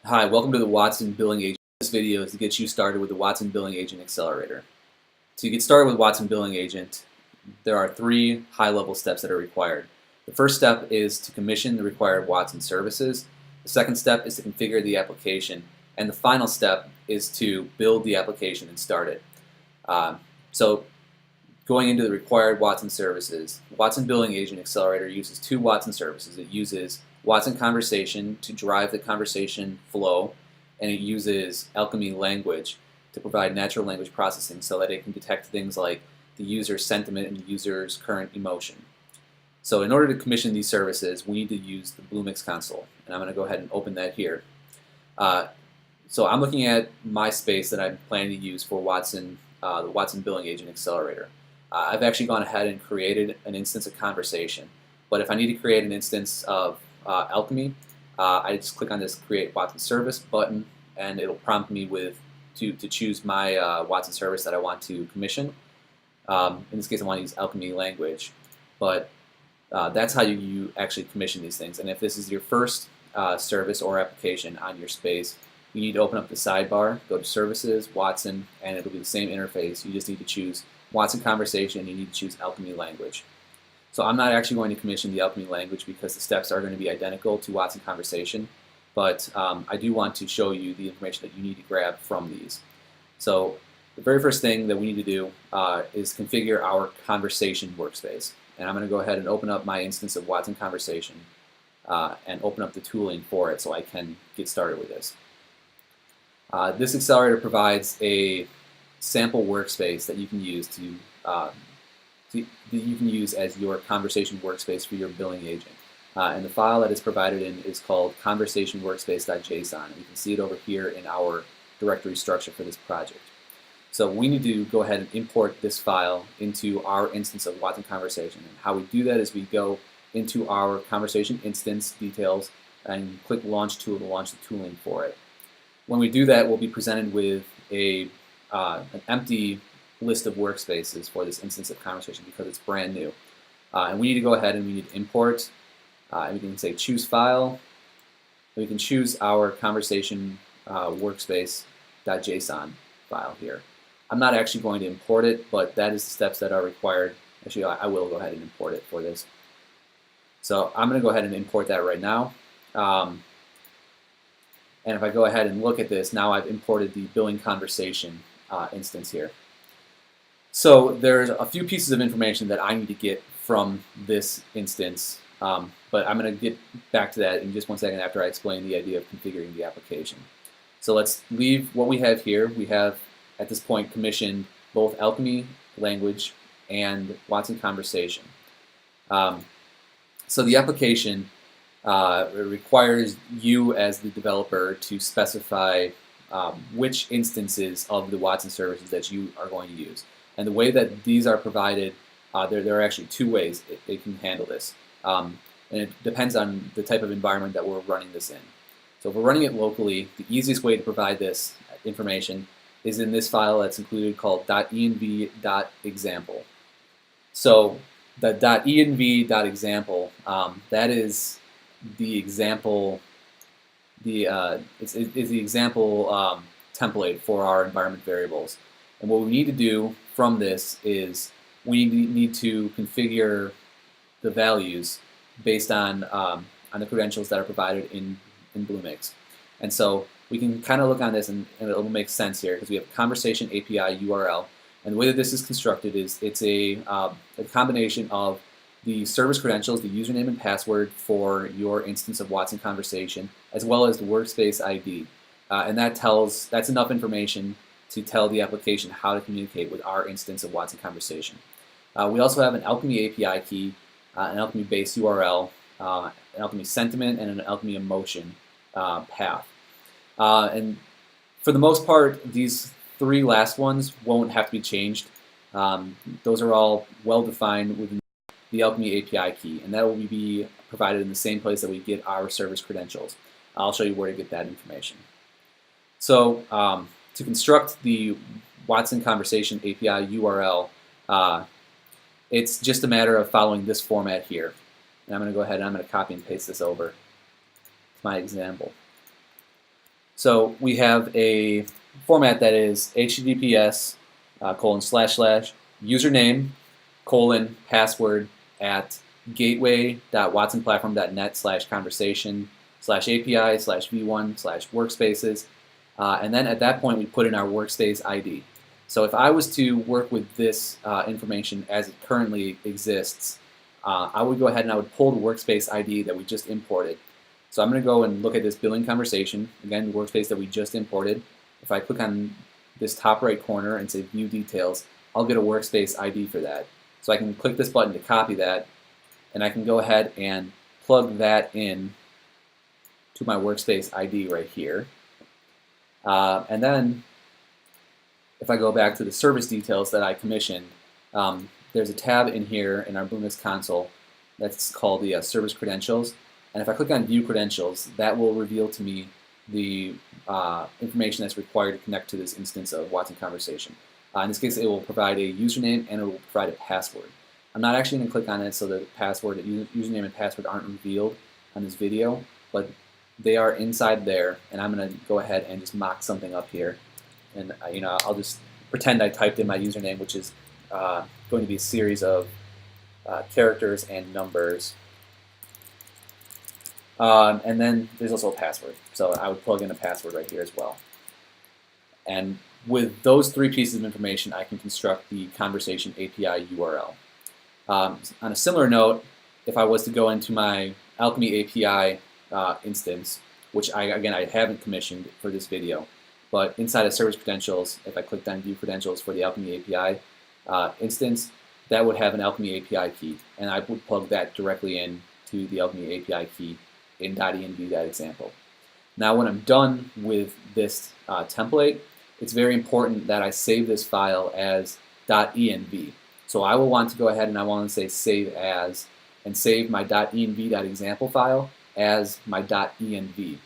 Hi, welcome to the Watson Billing Agent. This video is to get you started with the Watson Billing Agent Accelerator. To get started with Watson Billing Agent, there are three high-level steps that are required. The first step is to commission the required Watson services. The second step is to configure the application. And the final step is to build the application and start it. So going into the required Watson services, Watson Billing Agent Accelerator uses two Watson services. It uses Watson Conversation to drive the conversation flow, and it uses Alchemy Language to provide natural language processing so that it can detect things like the user's sentiment and the user's current emotion. So in order to commission these services, we need to use the Bluemix console, and I'm going to go ahead and open that here. So I'm looking at my space that I'm planning to use for Watson, the Watson Billing Agent Accelerator. I've actually gone ahead and created an instance of Conversation, but if I need to create an instance of Alchemy, I just click on this Create Watson Service button, and it'll prompt me to choose my Watson service that I want to commission. In this case, I want to use Alchemy Language, but that's how you actually commission these things. And if this is your first service or application on your space, you need to open up the sidebar, go to Services, Watson, and it'll be the same interface. You just need to choose Watson Conversation, and you need to choose Alchemy Language. So I'm not actually going to commission the Alchemy Language because the steps are going to be identical to Watson Conversation, but I do want to show you the information that you need to grab from these. So the very first thing that we need to do is configure our conversation workspace. And I'm going to go ahead and open up my instance of Watson Conversation and open up the tooling for it so I can get started with this. This accelerator provides a sample workspace that you can use as your conversation workspace for your billing agent. And the file that it's provided in is called conversationworkspace.json. And you can see it over here in our directory structure for this project. So we need to go ahead and import this file into our instance of Watson Conversation. And how we do that is we go into our conversation instance details and click Launch Tool to launch the tooling for it. When we do that, we'll be presented with an empty list of workspaces for this instance of Conversation because it's brand new. And we need to go ahead and we need to import. And we can say Choose File. And we can choose our conversation workspace.json file here. I'm not actually going to import it, but that is the steps that are required. Actually, I will go ahead and import it for this. So I'm going to go ahead and import that right now. And if I go ahead and look at this, now I've imported the billing conversation instance here. So there's a few pieces of information that I need to get from this instance, but I'm going to get back to that in just one second after I explain the idea of configuring the application. So let's leave what we have here. We have, at this point, commissioned both Alchemy Language and Watson Conversation. So the application requires you as the developer to specify which instances of the Watson services that you are going to use. And the way that these are provided, there are actually two ways they can handle this. And it depends on the type of environment that we're running this in. So if we're running it locally, the easiest way to provide this information is in this file that's included called .env.example. So the .env.example, that is the example, it's the example template for our environment variables. And what we need to do from this is we need to configure the values based on the credentials that are provided in Bluemix. And so we can kind of look on this and it'll make sense here because we have conversation API URL. And the way that this is constructed is it's a combination of the service credentials, the username and password for your instance of Watson Conversation, as well as the workspace ID. And that's enough information to tell the application how to communicate with our instance of Watson Conversation. We also have an Alchemy API key, an Alchemy base URL, an Alchemy sentiment, and an Alchemy emotion path. And for the most part, these three last ones won't have to be changed. Those are all well defined within the Alchemy API key, and that will be provided in the same place that we get our service credentials. I'll show you where to get that information. So to construct the Watson Conversation API URL, it's just a matter of following this format here. And I'm going to go ahead and I'm going to copy and paste this over to my example. So we have a format that is HTTPS :// username : password at gateway.watsonplatform.net/conversation/API/v1/workspaces, and then at that point we put in our workspace ID. So if I was to work with this information as it currently exists, I would go ahead and I would pull the workspace ID that we just imported. So I'm going to go and look at this billing conversation, again, the workspace that we just imported. If I click on this top right corner and say View Details, I'll get a workspace ID for that. So I can click this button to copy that, and I can go ahead and plug that in to my workspace ID right here. And then if I go back to the service details that I commissioned, there's a tab in here in our Linux console that's called the service credentials. And if I click on View Credentials, that will reveal to me the information that's required to connect to this instance of Watson Conversation. In this case, it will provide a username and it will provide a password. I'm not actually going to click on it so that the username and password aren't revealed on this video, but they are inside there, and I'm going to go ahead and just mock something up here. And I'll just pretend I typed in my username, which is going to be a series of characters and numbers. And then there's also a password. So I would plug in a password right here as well. And with those three pieces of information, I can construct the conversation API URL. On a similar note, if I was to go into my Alchemy API instance, which I haven't commissioned for this video, but inside of Service Credentials, if I clicked on View Credentials for the Alchemy API instance, that would have an Alchemy API key, and I would plug that directly in to the Alchemy API key in .env, that example. Now when I'm done with this template, it's very important that I save this file as .env. So I will want to go ahead and I want to say save as, and save my .env.example file as my .env.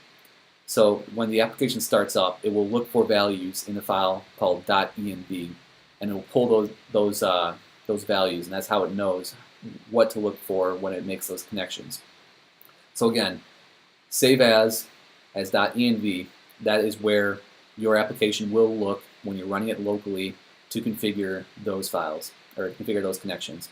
So when the application starts up, it will look for values in the file called .env, and it will pull those values, and that's how it knows what to look for when it makes those connections. So again, save as .env, that is where your application will look when you're running it locally to configure those files, or configure those connections.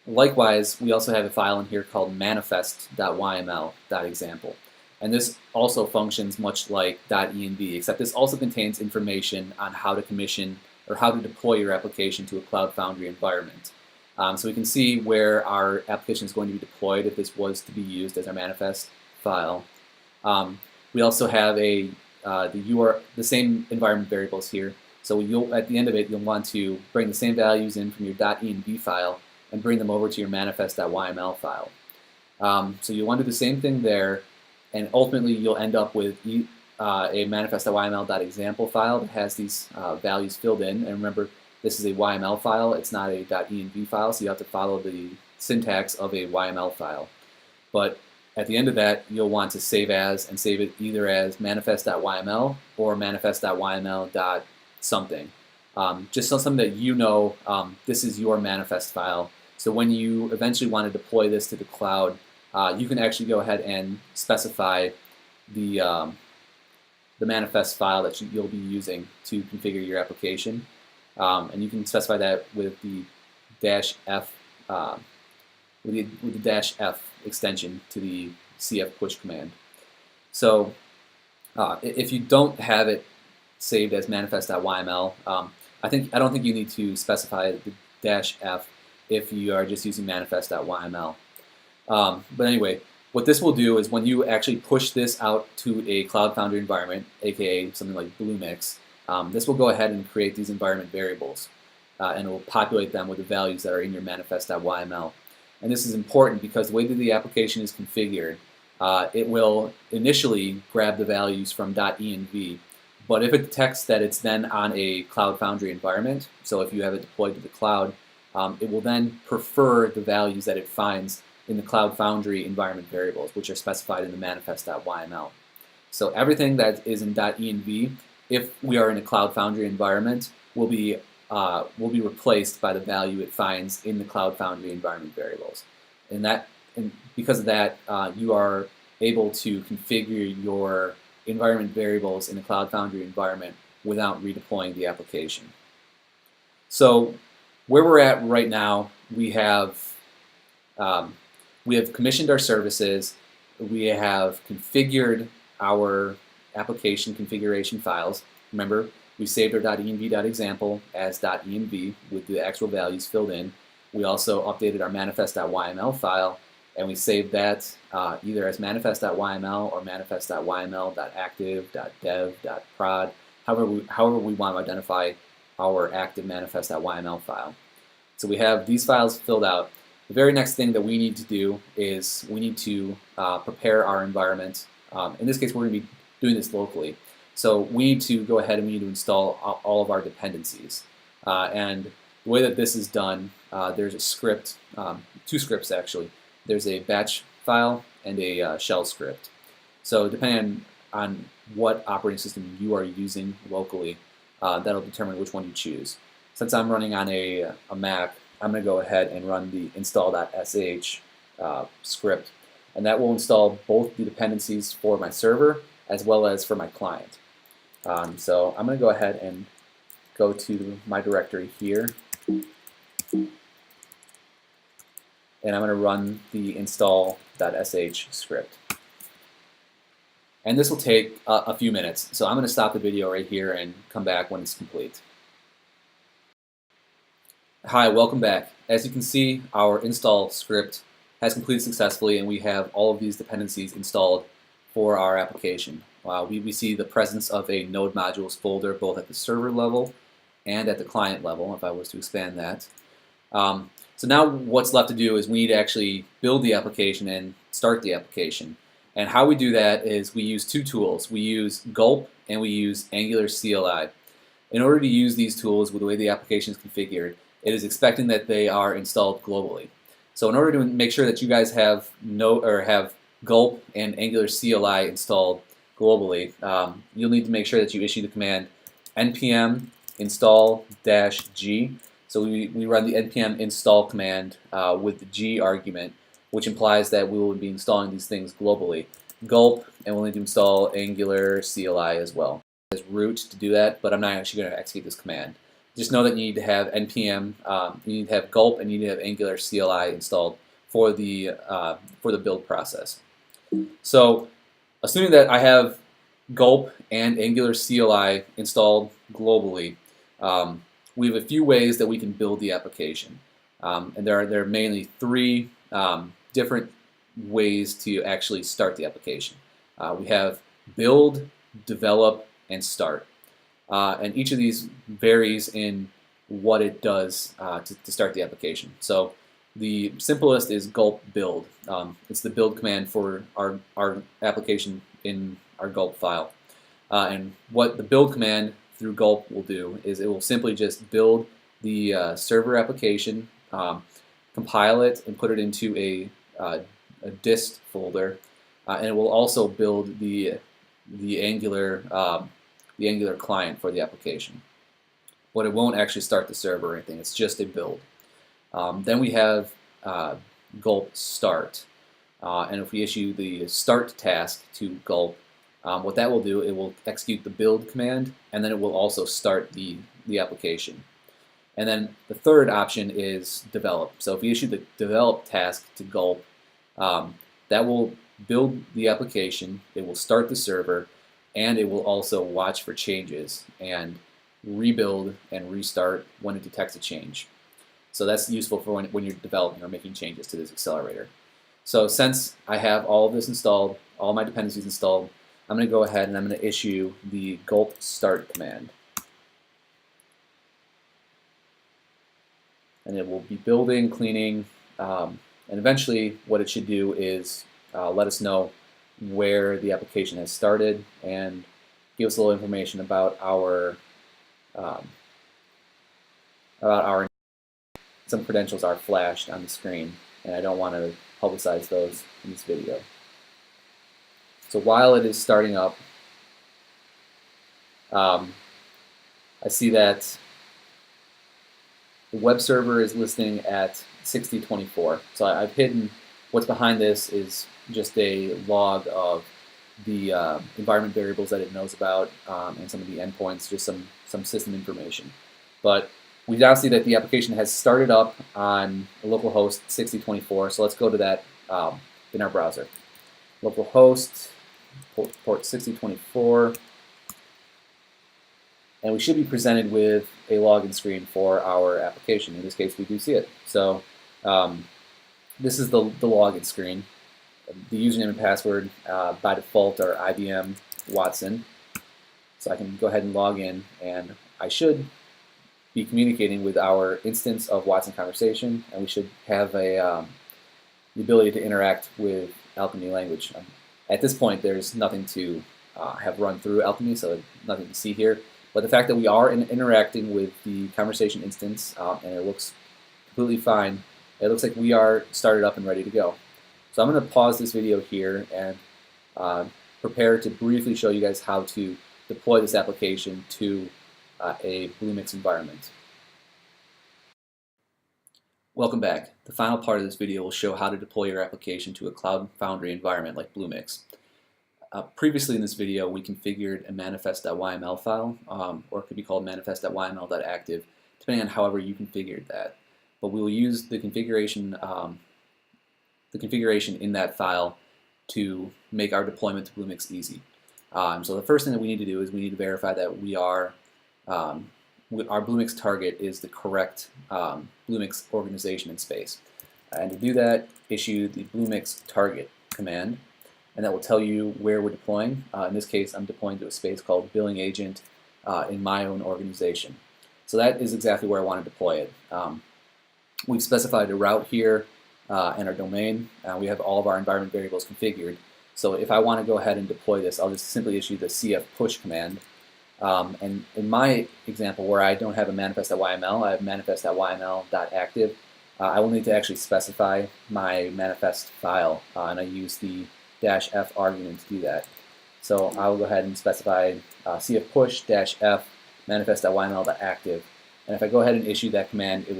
Likewise, we also have a file in here called manifest.yml.example. And this also functions much like .env, except this also contains information on how to commission or how to deploy your application to a Cloud Foundry environment. So we can see where our application is going to be deployed if this was to be used as our manifest file. We also have the same environment variables here. So at the end of it, you'll want to bring the same values in from your .env file and bring them over to your manifest.yml file. So you'll want to do the same thing there, and ultimately you'll end up with a manifest.yml.example file that has these values filled in. And remember, this is a YML file, it's not a .env file, so you have to follow the syntax of a YML file. But at the end of that, you'll want to save as, and save it either as manifest.yml or manifest.yml.something. Just something that you know this is your manifest file. So when you eventually want to deploy this to the cloud, you can actually go ahead and specify the manifest file that you'll be using to configure your application. And you can specify that with the -f with the -f extension to the cf push command. So if you don't have it saved as manifest.yml, I don't think you need to specify the -f if you are just using manifest.yml. But anyway, what this will do is when you actually push this out to a Cloud Foundry environment, aka something like Bluemix, this will go ahead and create these environment variables, and it will populate them with the values that are in your manifest.yml. And this is important because the way that the application is configured, it will initially grab the values from .env, but if it detects that it's then on a Cloud Foundry environment, so if you have it deployed to the cloud, it will then prefer the values that it finds in the Cloud Foundry environment variables, which are specified in the manifest.yml. So everything that is in .env, if we are in a Cloud Foundry environment, will be replaced by the value it finds in the Cloud Foundry environment variables. And because of that, you are able to configure your environment variables in the Cloud Foundry environment without redeploying the application. So where we're at right now, we have commissioned our services, we have configured our application configuration files. Remember, we saved our .env.example as .env with the actual values filled in. We also updated our manifest.yml file, and we saved that either as manifest.yml or manifest.yml.active.dev.prod, however we want to identify our active manifest.yml file. So we have these files filled out. The very next thing that we need to do is we need to prepare our environment. In this case, we're going to be doing this locally. So we need to go ahead and we need to install all of our dependencies. And the way that this is done, there's a script, two scripts actually. There's a batch file and a shell script. So depending on what operating system you are using locally, that'll determine which one you choose. Since I'm running on a Mac, I'm going to go ahead and run the install.sh script, and that will install both the dependencies for my server as well as for my client. So I'm going to go ahead and go to my directory here, and I'm going to run the install.sh script. And this will take a few minutes, so I'm going to stop the video right here and come back when it's complete. Hi, welcome back. As you can see, our install script has completed successfully, and we have all of these dependencies installed for our application. We see the presence of a node modules folder both at the server level and at the client level, if I was to expand that. So now what's left to do is we need to actually build the application and start the application. And how we do that is we use two tools. We use Gulp and we use Angular CLI. In order to use these tools with the way the application is configured, it is expecting that they are installed globally. So in order to make sure that you guys have Gulp and Angular CLI installed globally, you'll need to make sure that you issue the command npm install-g. So we run the npm install command with the g argument, which implies that we will be installing these things globally. Gulp, and we'll need to install Angular CLI as well. As root to do that, but I'm not actually going to execute this command. Just know that you need to have npm, you need to have Gulp, and you need to have Angular CLI installed for the build process. So, assuming that I have Gulp and Angular CLI installed globally, we have a few ways that we can build the application, and there are mainly three different ways to actually start the application. We have build, develop, and start. And each of these varies in what it does to start the application. So the simplest is Gulp build. It's the build command for our application in our Gulp file. And what the build command through Gulp will do is it will simply just build the server application, compile it, and put it into a dist folder, and it will also build the Angular client for the application. But it won't actually start the server or anything. It's just a build. Then we have Gulp start, and if we issue the start task to Gulp, what that will do, it will execute the build command, and then it will also start the application. And then the third option is develop. So if we issue the develop task to Gulp, that will build the application, it will start the server, and it will also watch for changes and rebuild and restart when it detects a change. So that's useful for when you're developing or making changes to this accelerator. So since I have all of this installed, all my dependencies installed, I'm going to go ahead and I'm going to issue the Gulp start command. And it will be building, cleaning, and eventually what it should do is let us know where the application has started and give us a little information about our some credentials are flashed on the screen, and I don't want to publicize those in this video. So while it is starting up, I see that the web server is listening at 6024. So I've hidden what's behind this is just a log of the environment variables that it knows about, and some of the endpoints, just some system information. But we now see that the application has started up on localhost 6024, so let's go to that in our browser. Localhost, port 6024, and we should be presented with a login screen for our application. In this case, we do see it. So this is the login screen. The username and password by default are IBM Watson. So I can go ahead and log in, and I should be communicating with our instance of Watson Conversation, and we should have the ability to interact with Alchemy language. At this point, there's nothing to have run through Alchemy, so nothing to see here. But the fact that we are interacting with the conversation instance, and it looks completely fine, it looks like we are started up and ready to go. So I'm going to pause this video here and prepare to briefly show you guys how to deploy this application to a Bluemix environment. Welcome back. The final part of this video will show how to deploy your application to a Cloud Foundry environment like Bluemix. Previously in this video, we configured a manifest.yml file, or it could be called manifest.yml.active, depending on however you configured that. But we will use the configuration in that file to make our deployment to Bluemix easy. So the first thing that we need to do is we need to verify that we are our Bluemix target is the correct Bluemix organization and space. And to do that, issue the Bluemix target command, and that will tell you where we're deploying. In this case, I'm deploying to a space called billing agent in my own organization. So that is exactly where I want to deploy it. We've specified a route here and our domain. We have all of our environment variables configured. So if I want to go ahead and deploy this, I'll just simply issue the cf push command. And in my example, where I don't have a manifest.yml, I have manifest.yml.active. I will need to actually specify my manifest file, and I use the -f argument to do that. So I will go ahead and specify cf push -f manifest.yml.active. And if I go ahead and issue that command, it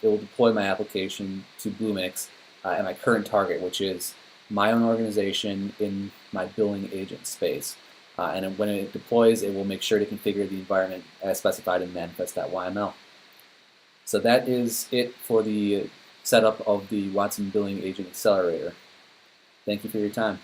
will deploy my application to Bluemix at my current target, which is my own organization in my billing agent space. And when it deploys, it will make sure to configure the environment as specified in manifest.yml. So that is it for the setup of the Watson Billing Agent Accelerator. Thank you for your time.